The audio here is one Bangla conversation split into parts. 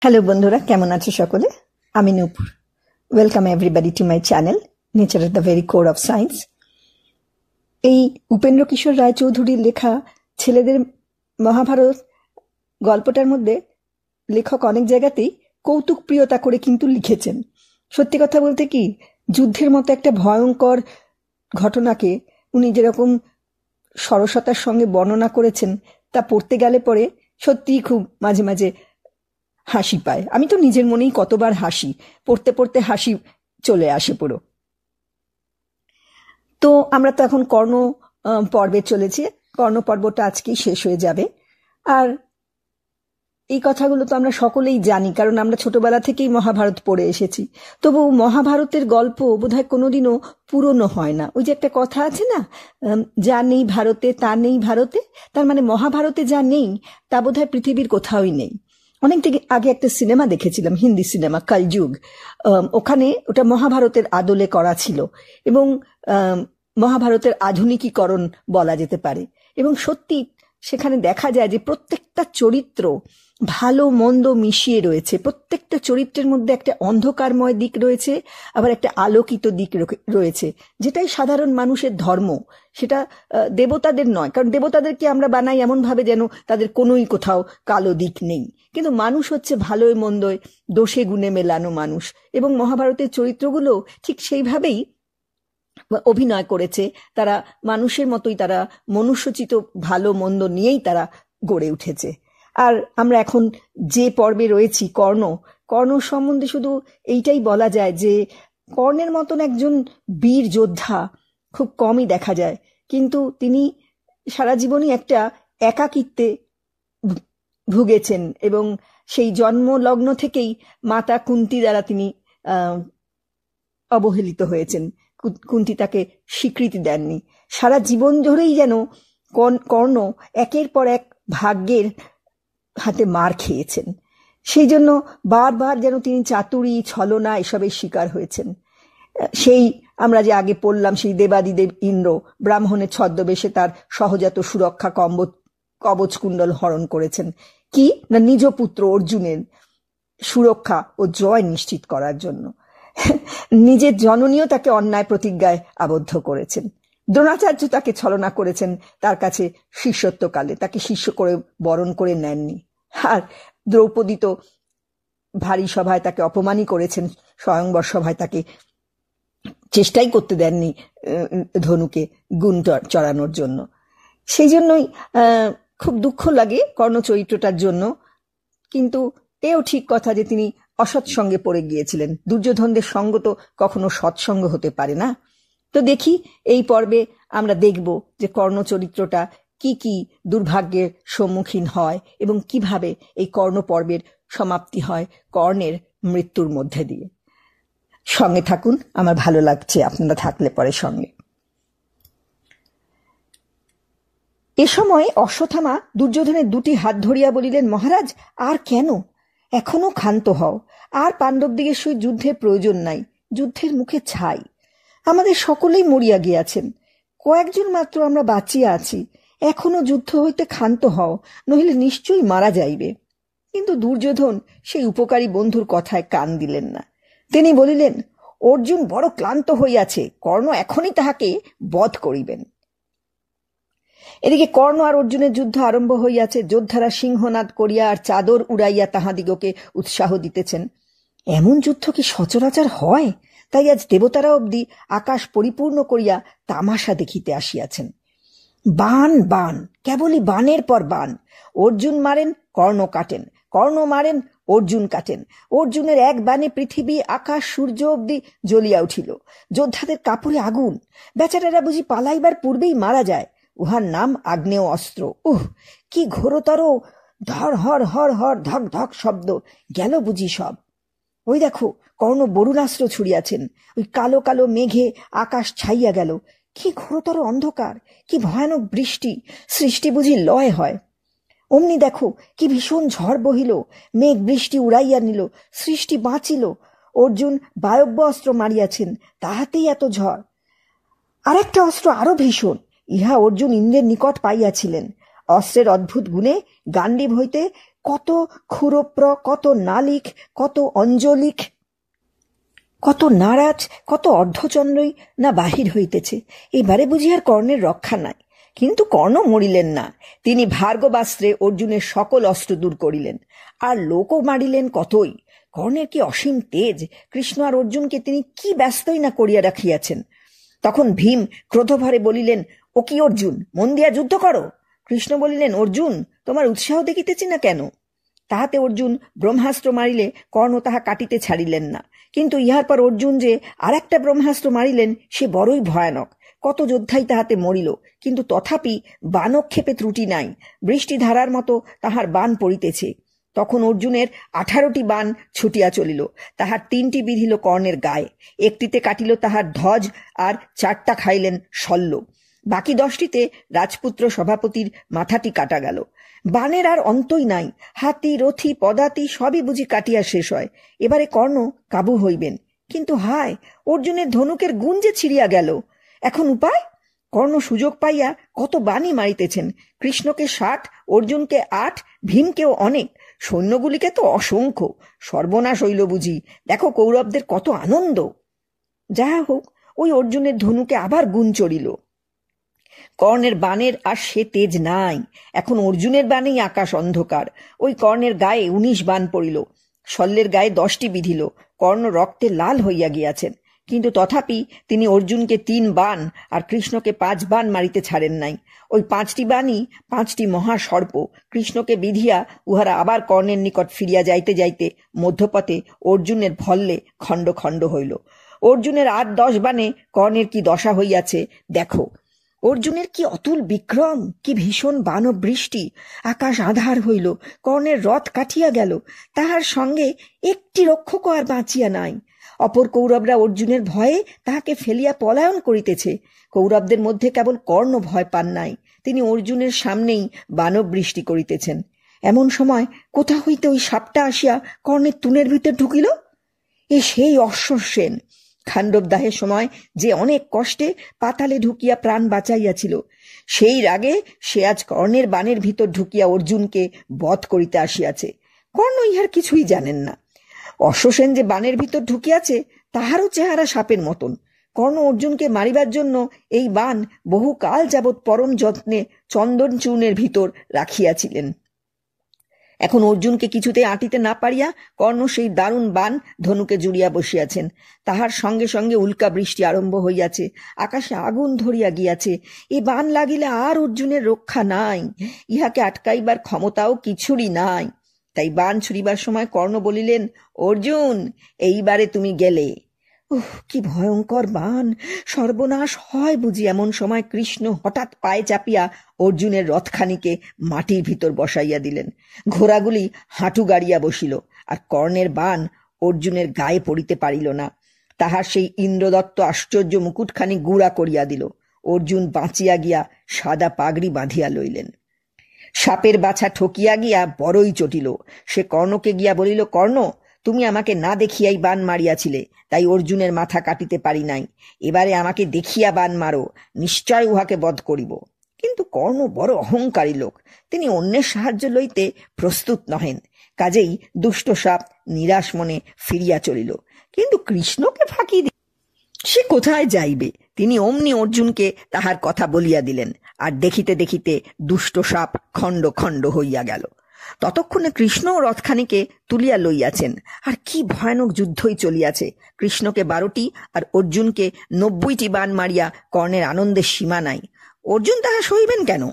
হ্যালো বন্ধুরা, কেমন আছো সকলে? আমি Nupur. Welcome everybody to my channel nature at the very core of science. এই উপেন্দ্র কিশোর রায়চৌধুরীর লেখা ছেলেদের মহাভারত গল্পটার মধ্যে লেখক অনেক জায়গাতেই কৌতুক প্রিয়তা করে কিন্তু লিখেছেন। সত্যি কথা বলতে কি, যুদ্ধের মতো একটা ভয়ঙ্কর ঘটনাকে উনি যেরকম সরসতার সঙ্গে বর্ণনা করেছেন, তা পড়তে গেলে পরে সত্যিই খুব মাঝে মাঝে হাসি পায়। আমি তো নিজের মনেই কতবার হাসি, পড়তে পড়তে হাসি চলে আসে পুরো। তো আমরা তো এখন কর্ণ পর্বে চলেছি। কর্ণ পর্বটা আজকেই শেষ হয়ে যাবে। আর এই কথাগুলো তো আমরা সকলেই জানি, কারণ আমরা ছোটবেলা থেকেই মহাভারত পড়ে এসেছি। তবু মহাভারতের গল্প বোধহয় কোনোদিনও পুরনো হয় না। ওই যে একটা কথা আছে না, যা নেই ভারতে তা নেই ভারতে। তার মানে মহাভারতে যা নেই তা বোধহয় পৃথিবীর কোথাওই নেই। অনেক আগে একটা সিনেমা দেখেছিলাম, হিন্দি সিনেমা কলযুগ। ওখানে ওটা মহাভারতের আদলে করা ছিল এবং মহাভারতের আধুনিকীকরণ বলা যেতে পারে। এবং সত্যি সেখানে দেখা যায় যে প্রত্যেকটা চরিত্র ভালো মন্দ মিশিয়ে রয়েছে। প্রত্যেকটা চরিত্রের মধ্যে একটা অন্ধকারময় দিক রয়েছে, আবার একটা আলোকিত দিক রয়েছে, যেটাই সাধারণ মানুষের ধর্ম। সেটা দেবতাদের নয়, কারণ দেবতাদেরকে আমরা বানাই এমন ভাবে যেন তাদের কোনোই কোথাও কালো দিক নেই। কিন্তু মানুষ হচ্ছে ভালোয় মন্দয় দোষে গুণে মেলানো মানুষ, এবং মহাভারতের চরিত্রগুলো ঠিক সেইভাবেই অভিনয় করেছে। তারা মানুষের মতোই, তারা মনুষ্যচিত ভালো মন্দ নিয়েই তারা গড়ে উঠেছে। আর আমরা এখন যে পর্বে রয়েছি কর্ণ সম্বন্ধে শুধু এইটাই বলা যায় যে কর্ণের মতন একজন বীর যোদ্ধা খুব কমই দেখা যায়, কিন্তু তিনি সারা জীবনই একটা একাকিত্বে ভুগেছেন এবং সেই জন্মলগ্ন থেকেই মাতা কুন্তী দ্বারা তিনি অবহেলিত হয়েছেন। কুন্তী তাকে স্বীকৃতি দেননি। সারা জীবন ধরেই যেন কর্ণ একের পর এক ভাগ্যের হাতে মার খেয়েছেন। সেই জন্য বারবার যেন তিনি চাতুরী ছলনা এসবের শিকার হয়েছেন। সেই আমরা যে আগে পড়লাম, সেই দেবাদিদেব ইন্দ্র ব্রাহ্মণের ছদ্মবেশে তার সহজাত সুরক্ষা কবচ কুণ্ডল হরণ করেছেন, কি না নিজ পুত্র অর্জুনের সুরক্ষা ও জয় নিশ্চিত করার জন্য। নিজের জননীও তাকে অন্যায় প্রতিজ্ঞায় আবদ্ধ করেছেন। দ্রোণাচার্য তাকে ছলনা করেছেন, তার কাছে শিষ্যত্বকালে তাকে শিষ্য করে বরণ করে নেননি। আর দ্রৌপদী তো ভারী সভায় তাকে অপমানই করেছেন, স্বয়ংবর সভায় তাকে চেষ্টাই করতে দেননি ধনুকে গুণ চড়ানোর জন্য। সেই জন্যই খুব দুঃখ লাগে কর্ণ চরিত্রটার জন্য। কিন্তু এও ঠিক কথা যে তিনি অসৎসঙ্গে পড়ে গিয়েছিলেন। দুর্যোধনদের সঙ্গ তো কখনো সৎসঙ্গ হতে পারে না। তো দেখি এই পর্বে আমরা দেখব যে কর্ণ চরিত্রটা কি কি দুর্ভাগ্যের সম্মুখীন হয় এবং কিভাবে এই কর্ণ পর্বের সমাপ্তি হয় কর্ণের মৃত্যুর মধ্যে দিয়ে। সঙ্গে থাকুন, আমার ভালো লাগছে আপনারা থাকলে পরে সঙ্গে। এ সময় অশ্বত্থামা দুর্যোধনের দুটি হাত ধরিয়া বলিলেন, মহারাজ আর কেন? এখনো ক্ষান্ত হও। আর পাণ্ডবদিগের সহিত যুদ্ধের প্রয়োজন নাই। যুদ্ধের মুখে ছাই। আমাদের সকলেই মরিয়া গিয়াছেন, কয়েকজন মাত্র আমরা বাঁচিয়া আছি। এখনো যুদ্ধ হইতে ক্ষান্ত হও, নহিলে নিশ্চয়ই মারা যাইবে। কিন্তু দুর্যোধন সেই উপকারী বন্ধুর কথায় কান দিলেন না। তিনি বলিলেন, অর্জুন বড় ক্লান্ত হইয়াছে, কর্ণ এখনই তাহাকে বধ করিবেন। এদিকে কর্ণ আর অর্জুনের যুদ্ধ আরম্ভ হইয়াছে। যোদ্ধারা সিংহনাদ করিয়া আর চাদর উড়াইয়া তাহাদিগকে উৎসাহ দিতেছেন। এমন যুদ্ধ কি সচরাচর হয়? তাই আজ দেবতারা অবধি আকাশ পরিপূর্ণ করিয়া তামাশা দেখিতে আসিয়াছেন। বান বান, কেবলই বানের পর বান। অর্জুন মারেন, কর্ণ কাটেন, কর্ণ মারেন, অর্জুন কাটেন। অর্জুনের এক বানে পৃথিবী আকাশ সূর্য অবধি জ্বলিয়া উঠিল। যোদ্ধাদের কাপড়ে আগুন। বেচারারা বুঝি পালাইবার পূর্বেই মারা যায়। উহার নাম আগ্নেয় অস্ত্র। কি ঘোরতর! ধর হর হর হর ধক ধক শব্দ। গেল বুঝি সব। ওই দেখো, কর্ণ বরুণাস্ত্র ছুড়িয়াছেন। ওই কালো কালো মেঘে আকাশ ছাইয়া গেল। কি ঘোরতর অন্ধকার! কি ভয়ানক বৃষ্টি! সৃষ্টি বুঝি লয় হয়। অমনি দেখো, কি ভীষণ ঝড় বহিল। মেঘ বৃষ্টি উড়াইয়া নিল, সৃষ্টি বাঁচিল। অর্জুন বায়ব্য অস্ত্র মারিয়াছেন, তাহাতেই এত ঝড়। আর একটা অস্ত্র আরো ভীষণ, ইহা অর্জুন ইন্দ্রের নিকট পাইয়াছিলেন। অস্ত্রের অদ্ভুত গুণে গান্ডীব হইতে কত ক্ষুরপ্র, কত নালিক, কত অঞ্জলিক, কত নারাজ, কত অর্ধচন্দ্রই না বাহির হইতেছে। এবারে বুঝি আর কর্ণের রক্ষা নাই। কিন্তু কর্ণ মরিলেন না। তিনি ভার্গবাস্ত্রে অর্জুনের সকল অস্ত্র দূর করিলেন, আর লোকও মারিলেন কতই। কর্ণের কি অসীম তেজ! কৃষ্ণ আর অর্জুনকে তিনি কি ব্যস্তই না করিয়া রাখিয়াছেন। তখন ভীম ক্রোধভরে বলিলেন, ও কি অর্জুন, মন দিয়া যুদ্ধ করো। কৃষ্ণ বলিলেন, অর্জুন, তোমার উৎসাহ দেখিতেছি না কেন? তাহাতে অর্জুন ব্রহ্মাস্ত্র মারিলে কর্ণ তাহা কাটিতে ছাড়িলেন না। কিন্তু ইহার পর অর্জুন যে আর একটা ব্রহ্মাস্ত্র মারিলেন, সে বড়ই ভয়ানক। কত যোদ্ধাই তাহাতে মরিল, কিন্তু তথাপি বানক্ষেপে ত্রুটি নাই। বৃষ্টিধারার মতো তাহার বাণ পড়িতেছে। তখন অর্জুনের 18টি বাণ ছুটিয়া চলিল। তাহার 3টি বিধিল কর্ণের গায়ে, একটিতে কাটিল তাহার ধ্বজ, আর 4টা খাইলেন শল্য। বাকি 10টিতে রাজপুত্র সভাপতির মাথাটি কাটা গেল। বাণের আর অন্তই নাই। হাতি, রথি, পদাতি সবই বুঝি কাটিয়া শেষ হয়। এবারে কর্ণ কাবু হইবেন। কিন্তু হায়, অর্জুনের ধনুকের গুণ যে ছিড়িয়া গেল। এখন উপায়? কর্ণ সুযোগ পাইয়া কত বাণই মারিতেছেন। কৃষ্ণকে 60, অর্জুনকে 8, ভীমকেও অনেক, সৈন্যগুলিকে তো অসংখ্য। সর্বনাশ হইল বুঝি। দেখো কৌরবদের কত আনন্দ। যাহা হোক, ওই অর্জুনের ধনুকে আবার গুণ চড়িল। কর্ণের বাণের আর সে তেজ নাই। এখন অর্জুনের বাণেই আকাশ অন্ধকার। ওই কর্ণের গায়ে 19 বাণ পড়িল। শল্যের গায়ে 10টি বিধিল। কর্ণ রক্তে লাল হইয়া গিয়াছেন। কিন্তু তথাপি তিনি অর্জুনকে 3 বাণ আর কৃষ্ণকে 5 বাণ মারিতে ছাড়েন নাই। ওই 5টি বাণই 5টি মহাসর্প। কৃষ্ণকে বিধিয়া উহারা আবার কর্ণের নিকট ফিরিয়া যাইতে যাইতে মধ্যপথে অর্জুনের ভল্লে খণ্ড খণ্ড হইল। অর্জুনের 8-10 বাণে কর্ণের কি দশা হইয়াছে দেখো। অর্জুনের কি অতুল বিক্রম, কি ভীষণ বাণবৃষ্টি! আকাশ আঁধার হইল। কর্ণের রথ কাটিয়া গেল। তাহার সঙ্গে একটি রক্ষক আর বাঁচিয়া নাই। অপর কৌরবরা অর্জুনের ভয়ে তাহাকে ফেলিয়া পলায়ন করিতেছে। কৌরবদের মধ্যে কেবল কর্ণ ভয় পান নাই। তিনি অর্জুনের সামনেই বাণবৃষ্টি করিতেছেন। এমন সময় কোথা হইতে ওই সাপটা আসিয়া কর্ণের তুনের ভিতর ঢুকিল। এ সেই অশ্বসেন। খাণ্ডবদাহের সময় যে অনেক কষ্টে পাতালে ঢুকিয়া প্রাণ বাঁচাইয়াছিল, সেই রাগে সে আজ কর্ণের বাণের ভিতর ঢুকিয়া অর্জুনকে বধ করিতে আসিয়াছে। কর্ণ ইহার কিছুই জানেন না। অশ্বসেন যে বাণের ভিতর ঢুকিয়াছে, তাহারও চেহারা সাপের মতন। কর্ণ অর্জুনকে মারিবার জন্য এই বাণ বহুকাল যাবৎ পরম যত্নে চন্দন চূর্ণের ভিতর রাখিয়াছিলেন। এখন অর্জুনকে কিছুতে আঁটিতে না পারিয়া কর্ণ সেই দারুণ বাণ ধনুকে জুড়িয়া বসিয়াছেন। তাহার সঙ্গে সঙ্গে উল্কা বৃষ্টি আরম্ভ হইয়াছে। আকাশে আগুন ধরিয়া গিয়াছে। এ বাণ লাগিলে আর অর্জুনের রক্ষা নাই। ইহাকে আটকাইবার ক্ষমতাও কিছুরই নাই। তাই বাণ ছুড়িবার সময় কর্ণ বলিলেন, অর্জুন, এইবারে তুমি গেলে। কি ভয়ঙ্কর বাণ! সর্বনাশ হয় বুঝি এমন সময় কৃষ্ণ হঠাৎ পায়ে চাপিয়া অর্জুনের রথখানিকে মাটির ভিতর বসাইয়া দিলেন। ঘোড়াগুলি হাঁটু গাড়িয়া বসিল, আর কর্ণের বাণ অর্জুনের গায়ে পড়িতে পারিল না। তাহার সেই ইন্দ্রদত্ত আশ্চর্য মুকুটখানি গুঁড়া করিয়া দিল। অর্জুন বাঁচিয়া গিয়া সাদা পাগড়ি বাঁধিয়া লইলেন। সাপের বাছা ঠকিয়া গিয়া বড়ই চটিল। সে কর্ণকে গিয়া বলিল, কর্ণ, তুমি আমাকে না দেখিয়াই বাণ মারিয়াছিলে, তাই অর্জুনের মাথা কাটিতে পারি নাই। এবারে আমাকে দেখিয়া বাণ মারো, নিশ্চয় উহাকে বধ করিব। কিন্তু কর্ণ বড় অহংকারী লোক। তিনি অন্যের সাহায্য লইতে প্রস্তুত নহেন। কাজেই দুষ্ট সাপ নিরাশ মনে ফিরিয়া চলিল। কিন্তু কৃষ্ণকে ফাঁকি সে কোথায় যাইবে? তিনি অমনি অর্জুনকে তাহার কথা বলিয়া দিলেন। আর দেখিতে দেখিতে দুষ্ট সাপ খণ্ড খণ্ড হইয়া গেল। ততক্ষণে কৃষ্ণ রথখানিকে তুলিয়া লইয়াছেন। আর কি ভয়ানক যুদ্ধই চলিয়াছে। কৃষ্ণকে 12টি আর অর্জুনকে 90টি বাণ মারিয়া কর্ণের আনন্দের সীমা নাই। অর্জুন তাহা সইবেন কেন?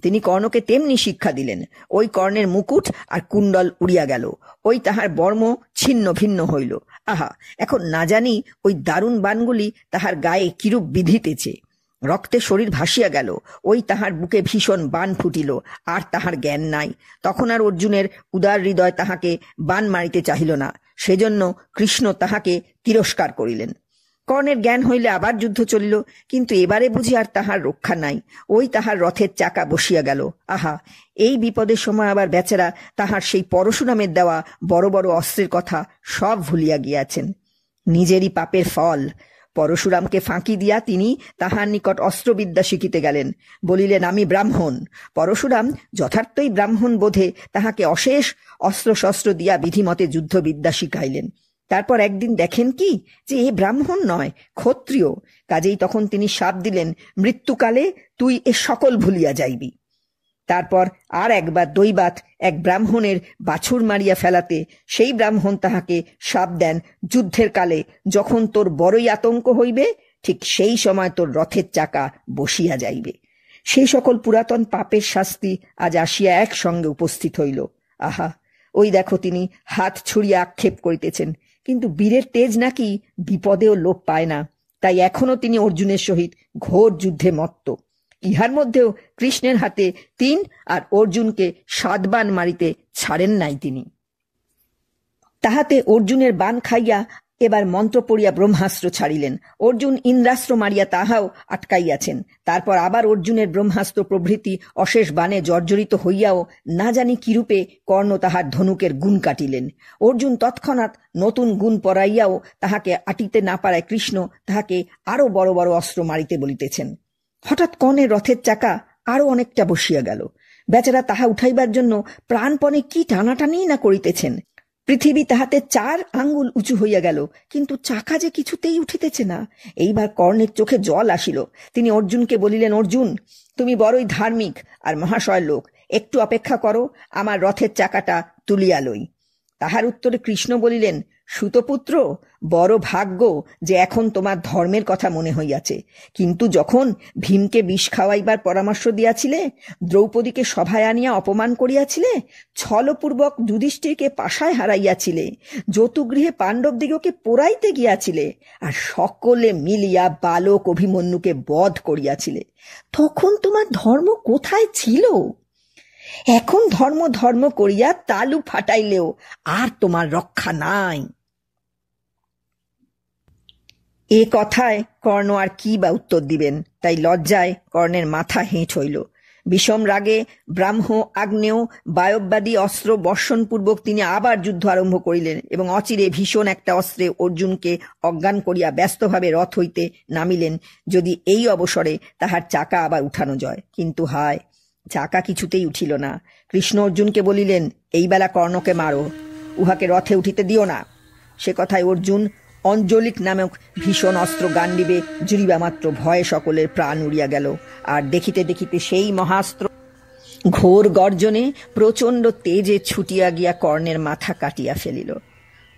তিনি কর্ণকে তেমনি শিক্ষা দিলেন। ওই কর্ণের মুকুট আর কুণ্ডল উড়িয়া গেল। ওই তাহার বর্ম ছিন্ন ভিন্ন হইল। আহা, এখন না জানি ওই দারুণ বাণগুলি তাহার গায়ে কিরূপ বিধিতেছে। রক্তে শরীর ভাসিয়া গেল। ওই তাহার বুকে ভীষণ বাণ ফুটিল, আর তাহার জ্ঞান নাই। তখন আর অর্জুনের উদার হৃদয় তাহাকে বাণ মারিতে চাহিল না। সেজন্য কৃষ্ণ তাহাকে তিরস্কার করিলেন। কর্ণের জ্ঞান হইলে আবার যুদ্ধ চলিল। কিন্তু এবারে বুঝি আর তাহার রক্ষা নাই। ওই তাহার রথের চাকা বসিয়া গেল। আহা, এই বিপদের সময় আবার বেচারা তাহার সেই পরশুরামের দেওয়া বড় বড় অস্ত্রের কথা সব ভুলিয়া গিয়াছেন। নিজেরই পাপের ফল। পরশুরামকে ফাঁকি দিয়া তিনি তাহার নিকট অস্ত্রবিদ্যা শিখিতে গেলেন। বলিলেন, আমি ব্রাহ্মণ। পরশুরাম যথার্থই ব্রাহ্মণ বোধে তাহাকে অশেষ অস্ত্রশস্ত্র দিয়া বিধিমতে যুদ্ধবিদ্যা শিখাইলেন। তারপর একদিন দেখেন কি যে এ ব্রাহ্মণ নয়, ক্ষত্রিয়। কাজেই তখন তিনি শাপ দিলেন, মৃত্যুকালে তুই এ সকল ভুলিয়া যাইবি। তারপর আর একবার দৈবাত এক ব্রাহ্মণের বাছুর মারিয়া ফেলাতে সেই ব্রাহ্মণ তাহাকে শাপ দেন, যুদ্ধের কালে যখন তোর বড়ই আতঙ্ক হইবে, ঠিক সেই সময় তোর রথের চাকা বসিয়া যাইবে। সেই সকল পুরাতন পাপের শাস্তি আজ আসিয়া একসঙ্গে উপস্থিত হইল। আহা, ওই দেখো তিনি হাত ছুড়িয়া আক্ষেপ করিতেছেন, কিন্তু বীরের তেজ নাকি বিপদেও লোপ পায় না। তাই এখনো তিনি অর্জুনের সহিত ঘোর যুদ্ধে মত্ত। ইহার মধ্যেও কৃষ্ণের হাতে 3 আর অর্জুনকে 7 বাণ মারিতে ছাড়েন নাই তিনি। তাহাতে অর্জুনের বাণ খাইয়া এবার মন্ত্র পড়িয়া ব্রহ্মাস্ত্র ছাড়িলেন। অর্জুন ইন্দ্রাস্ত্র মারিয়া তাহাও আটকাইয়াছেন। তারপর আবার অর্জুনের ব্রহ্মাস্ত্র প্রভৃতি অশেষ বাণে জর্জরিত হইয়াও না জানি কিরূপে কর্ণ তাহার ধনুকের গুণ কাটিলেন। অর্জুন তৎক্ষণাৎ নতুন গুণ পরাইয়াও তাহাকে আটিতে না পারায় কৃষ্ণ তাহাকে আরো বড় বড় অস্ত্র মারিতে বলিতেছেন। হঠাৎ কর্ণের রথের চাকা আরো অনেকটা বসিয়া গেল। বেচারা তাহা উঠাইবার জন্য প্রাণপণে কি টানাটানি না করিতেছেন। পৃথিবী তাহাতে 4 আঙ্গুল উঁচু হইয়া গেল, কিন্তু চাকা যে কিছুতেই উঠিতেছে না। এইবার কর্ণের চোখে জল আসিল। তিনি অর্জুনকে বলিলেন, অর্জুন, তুমি বড়ই ধার্মিক আর মহাশয় লোক, একটু অপেক্ষা করো, আমার রথের চাকাটা তুলিয়া লই। তাহার উত্তরে কৃষ্ণ বলিলেন, সুতপুত্র, বড় ভাগ্য যে এখন তোমার ধর্মের কথা মনে হইয়াছে, কিন্তু যখন ভীমকে বিষ খাওয়াইবার পরামর্শ দিয়াছিলে, দ্রৌপদীকে সভায় আনিয়া অপমান করিয়াছিলে, ছলপূর্বক যুধিষ্ঠিরকে পাশায় হারাইয়াছিলে, যতুগৃহে পাণ্ডবদিগকে পোড়াইতে গিয়াছিলে, আর সকলে মিলিয়া বালক অভিমন্যুকে বধ করিয়াছিলে, তখন তোমার ধর্ম কোথায় ছিল? এখন ধর্ম ধর্ম করিয়া তালু ফাটাইলেও আর তোমার রক্ষা নাই। এ কথায় কর্ণ আর কি বা উত্তর দিবেন, তাই লজ্জায় কর্ণের মাথা হেঁট হইল। বিষম রাগে ব্রাহ্ম, আগ্নেয়, বায়ববাদী অস্ত্র বর্ষণপূর্বক তিনি আবার যুদ্ধ আরম্ভ করিলেন এবং অচিরে ভীষণ একটা অস্ত্রে অর্জুনকে অজ্ঞান করিয়া ব্যস্তভাবে রথ হইতে নামিলেন, যদি এই অবসরে তাহার চাকা আবার উঠানো যায়। কিন্তু হায়, চাকা কিছুতেই উঠিল না। কৃষ্ণ অর্জুনকে বলিলেন, এই বেলা কর্ণকে মারো, উহাকে রথে উঠিতে দিও না। সে কথায় অর্জুন অঞ্জলিক নামক ভীষণ অস্ত্র গান্ডিবে জুড়িবা মাত্র ভয়ে সকলের প্রাণ উড়িয়া গেল। আর দেখিতে দেখিতে সেই মহাস্ত্র ঘোর গর্জনে প্রচণ্ড তেজে ছুটিয়া গিয়া কর্ণের মাথা কাটিয়া ফেলিল।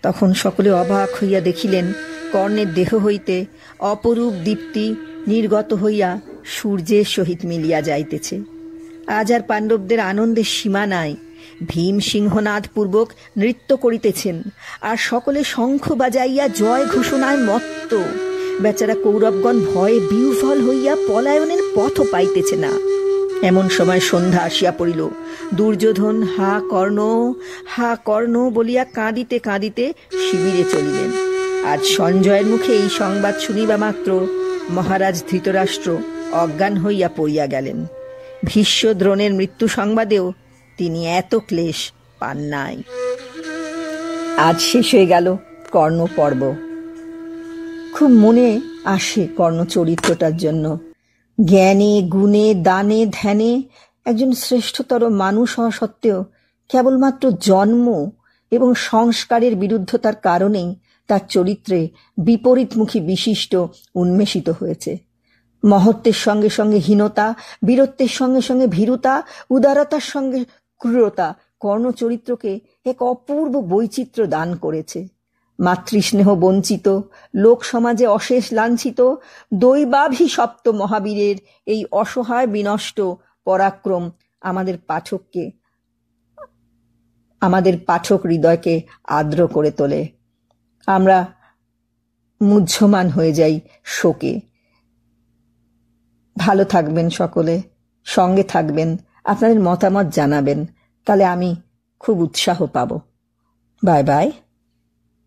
তখন সকলে অবাক হইয়া দেখিলেন কর্ণের দেহ হইতে অপরূপ দীপ্তি নির্গত হইয়া সূর্যের সহিত মিলিয়া যাইতেছে। আজ আর পাণ্ডবদের আনন্দের সীমা নাই। ভীম সিংহনাদ পূর্বক নৃত্য করিতেছেন, আর সকলে শঙ্খ বাজাইয়া জয় ঘোষণায় মত্ত। বেচারা কৌরবগণ ভয়ে বিহ্বল হইয়া পলায়নের পথও পাইতেছে না। এমন সময় সন্ধ্যা আসিয়া পড়িল। দুর্যোধন হা কর্ণ বলিয়া কাঁদিতে কাঁদিতে শিবিরে চলিলেন। আজ সঞ্জয়ের মুখে এই সংবাদ শুনিবা মাত্র মহারাজ ধৃতরাষ্ট্র অজ্ঞান হইয়া পড়িয়া গেলেন। ভীষ্ম দ্রোণের মৃত্যু সংবাদেও তিনি এত ক্লেশ পান নাই। আজ শেষ হয়ে গেল কর্ণ পর্ব। খুব মনে আসে কর্ণ চরিত্রটার জন্য। জ্ঞানে, গুণে, দানে, ধ্যানে একজন শ্রেষ্ঠতর মানুষ হওয়া সত্ত্বেও কেবলমাত্র জন্ম এবং সংস্কারের বিরুদ্ধতার কারণেই তার চরিত্রে বিপরীতমুখী বিশিষ্ট উন্মেষিত হয়েছে। মহত্বের সঙ্গে সঙ্গে হীনতা, বীরত্বের সঙ্গে সঙ্গে ভীরুতা, উদারতার সঙ্গে ক্রূরতা কর্ণ চরিত্রকে এক অপূর্ব বৈচিত্র্য দান করেছে। মাতৃস্নেহ বঞ্চিত, লোক সমাজে অশেষ লাঞ্ছিত, দৈবাভিশপ্ত মহাবীরের এই অসহায় বিনষ্ট পরাক্রম আমাদের পাঠক হৃদয়কে আর্দ্র করে তোলে। আমরা মুহ্যমান হয়ে যাই শোকে। ভালো থাকবেন সকলে, সঙ্গে থাকবেন, আপনাদের মতামত জানাবেন, তাহলে আমি খুব উৎসাহ পাব। Bye bye.